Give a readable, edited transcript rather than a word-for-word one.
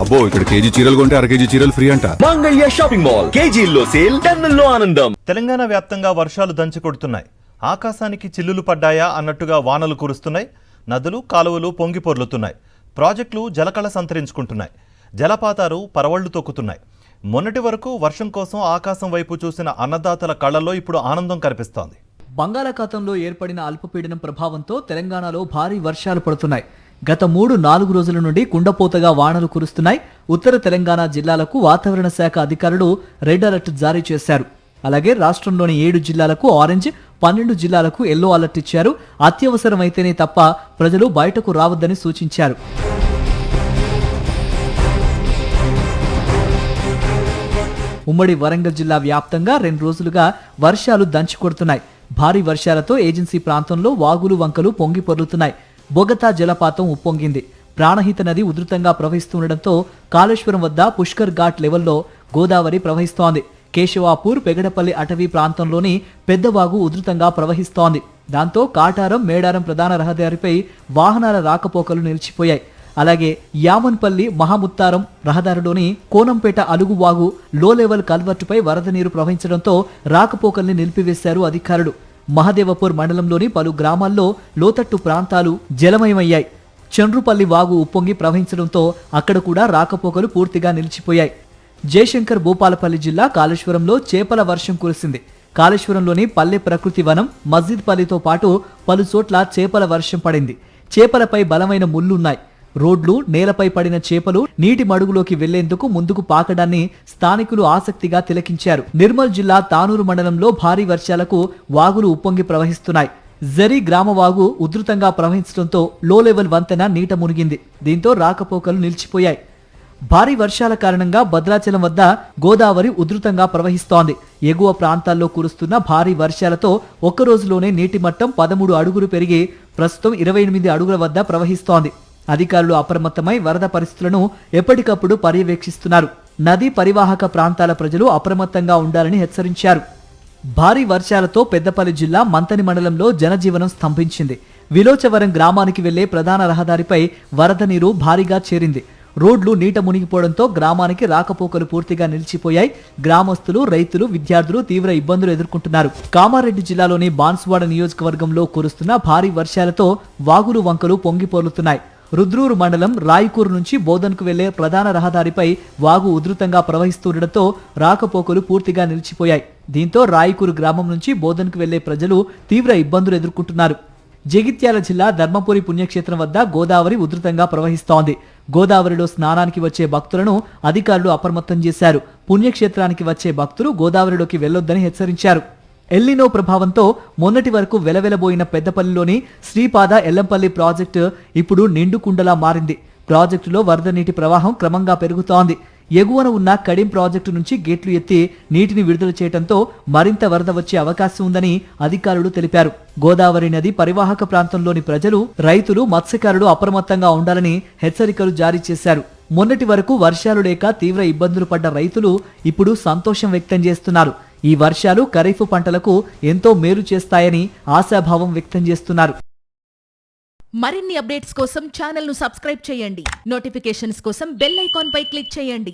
అబ్బో ఇక్కడ కేజీ చీరలు కొంటే అర కేజీ చీరలు ఫ్రీ అంట. మంగళ్య షాపింగ్ మాల్ కేజీల్లో సేల్, టన్నుల్లో ఆనందం. తెలంగాణ వ్యాప్తంగా వర్షాలు దంచుకొడుతున్నాయి. ఆకాశానికి చిల్లులు పడ్డాయా అన్నట్టుగా వానలు కురుస్తున్నాయి. నదులు కాలువలు పొంగి పొర్లుతున్నాయి. ప్రాజెక్టులు జలకళ సంతరించుకుంటున్నాయి. జలపాతాలు పరవళ్లు తొక్కుతున్నాయి. మొన్నటి వరకు వర్షం కోసం ఆకాశం వైపు చూసిన అన్నదాతల కళ్లలో ఇప్పుడు ఆనందం కనిపిస్తోంది. బంగాళాఖాతంలో ఏర్పడిన అల్పపీడనం ప్రభావంతో తెలంగాణలో భారీ వర్షాలు పడుతున్నాయి. గత 3-4 రోజుల నుండి కుండపోతగా వానలు కురుస్తున్నాయి. ఉత్తర తెలంగాణ జిల్లాలకు వాతావరణ శాఖ అధికారులు రెడ్ అలర్ట్ జారీ చేశారు. అలాగే రాష్ట్రంలోని 7 జిల్లాలకు ఆరెంజ్, 12 జిల్లాలకు ఎల్లో అలర్ట్ ఇచ్చారు. అత్యవసరమైతేనే తప్ప ప్రజలు బయటకు రావద్దని సూచించారు. ఉమ్మడి వరంగల్ జిల్లా వ్యాప్తంగా 2 రోజులుగా వర్షాలు దంచుకొడుతున్నాయి. భారీ వర్షాలతో ఏజెన్సీ ప్రాంతంలో వాగులు వంకలు పొంగి పొర్లుతున్నాయి. బొగతా జలపాతం ఉప్పొంగింది. ప్రాణహిత నది ఉధృతంగా ప్రవహిస్తుండటంతో కాళేశ్వరం వద్ద పుష్కర్ ఘాట్ లెవెల్లో గోదావరి ప్రవహిస్తోంది. కేశవాపూర్, పెగడపల్లి అటవీ ప్రాంతంలోని పెద్దవాగు ఉధృతంగా ప్రవహిస్తోంది. దాంతో కాటారం, మేడారం ప్రధాన రహదారిపై వాహనాల రాకపోకలు నిలిచిపోయాయి. అలాగే యామన్పల్లి, మహాముత్తారం రహదారిలోని కోనంపేట అలుగువాగు లో లెవెల్ కల్వర్టుపై వరద నీరు ప్రవహించడంతో రాకపోకల్ని నిలిపివేశారు అధికారులు. మహదేవపూర్ మండలంలోని పలు గ్రామాల్లో లోతట్టు ప్రాంతాలు జలమయమయ్యాయి. చండ్రుపల్లి వాగు ఉప్పొంగి ప్రవహించడంతో అక్కడ కూడా రాకపోకలు పూర్తిగా నిలిచిపోయాయి. జయశంకర్ భూపాలపల్లి జిల్లా కాళేశ్వరంలో చేపల వర్షం కురిసింది. కాళేశ్వరంలోని పల్లె ప్రకృతి వనం, మస్జిద్పల్లితో పాటు పలు చోట్ల చేపల వర్షం పడింది. చేపలపై బలమైన ముళ్లున్నాయి. రోడ్లు, నేలపై పడిన చేపలు నీటి మడుగులోకి వెళ్లేందుకు ముందుకు పాకడాన్ని స్థానికులు ఆసక్తిగా తిలకించారు. నిర్మల్ జిల్లా తానూరు మండలంలో భారీ వర్షాలకు వాగులు ఉప్పొంగి ప్రవహిస్తున్నాయి. జరీ గ్రామ వాగు ఉధృతంగా ప్రవహించడంతో లో లెవెల్ వంతెన నీట మునిగింది. దీంతో రాకపోకలు నిలిచిపోయాయి. భారీ వర్షాల కారణంగా భద్రాచలం వద్ద గోదావరి ఉధృతంగా ప్రవహిస్తోంది. ఎగువ ప్రాంతాల్లో కురుస్తున్న భారీ వర్షాలతో ఒక్క రోజులోనే నీటి మట్టం 13 అడుగులు పెరిగి ప్రస్తుతం 28 అడుగుల వద్ద ప్రవహిస్తోంది. అధికారులు అప్రమత్తమై వరద పరిస్థితులను ఎప్పటికప్పుడు పర్యవేక్షిస్తున్నారు. నదీ పరివాహక ప్రాంతాల ప్రజలు అప్రమత్తంగా ఉండాలని హెచ్చరించారు. భారీ వర్షాలతో పెద్దపల్లి జిల్లా మంతని మండలంలో జనజీవనం స్తంభించింది. విలోచవరం గ్రామానికి వెళ్లే ప్రధాన రహదారిపై వరద నీరు భారీగా చేరింది. రోడ్లు నీట మునిగిపోవడంతో గ్రామానికి రాకపోకలు పూర్తిగా నిలిచిపోయాయి. గ్రామస్తులు, రైతులు, విద్యార్థులు తీవ్ర ఇబ్బందులు ఎదుర్కొంటున్నారు. కామారెడ్డి జిల్లాలోని బాన్సువాడ నియోజకవర్గంలో కురుస్తున్న భారీ వర్షాలతో వాగులు వంకలు పొంగిపోలుతున్నాయి. రుద్రూరు మండలం రాయకూరు నుంచి బోధన్కు వెళ్లే ప్రధాన రహదారిపై వాగు ఉధృతంగా ప్రవహిస్తుండటంతో రాకపోకలు పూర్తిగా నిలిచిపోయాయి. దీంతో రాయకూరు గ్రామం నుంచి బోధన్కు వెళ్లే ప్రజలు తీవ్ర ఇబ్బందులు ఎదుర్కొంటున్నారు. జగిత్యాల జిల్లా ధర్మపురి పుణ్యక్షేత్రం వద్ద గోదావరి ఉధృతంగా ప్రవహిస్తోంది. గోదావరిలో స్నానానికి వచ్చే భక్తులను అధికారులు అప్రమత్తం చేశారు. పుణ్యక్షేత్రానికి వచ్చే భక్తులు గోదావరిలోకి వెళ్లొద్దని హెచ్చరించారు. ఎల్నినో ప్రభావంతో మొన్నటి వరకు వెలవెలబోయిన పెద్దపల్లిలోని శ్రీపాద ఎల్లంపల్లి ప్రాజెక్టు ఇప్పుడు నిండుకుండలా మారింది. ప్రాజెక్టులో వరద నీటి ప్రవాహం క్రమంగా పెరుగుతోంది. ఎగువన ఉన్న కడిం ప్రాజెక్టు నుంచి గేట్లు ఎత్తి నీటిని విడుదల చేయడంతో మరింత వరద వచ్చే అవకాశం ఉందని అధికారులు తెలిపారు. గోదావరి నది పరివాహక ప్రాంతంలోని ప్రజలు, రైతులు, మత్స్యకారులు అప్రమత్తంగా ఉండాలని హెచ్చరికలు జారీ చేశారు. మొన్నటి వరకు వర్షాలు లేక తీవ్ర ఇబ్బందులు పడ్డ రైతులు ఇప్పుడు సంతోషం వ్యక్తం చేస్తున్నారు. ఈ వర్షాలు ఖరీఫ్ పంటలకు ఎంతో మేలు చేస్తాయని ఆశాభావం వ్యక్తం చేస్తున్నారు. మరిన్ని అప్డేట్స్ కోసం ఛానల్ ను సబ్స్క్రైబ్ చేయండి. నోటిఫికేషన్స్ కోసం బెల్ ఐకాన్ పై క్లిక్ చేయండి.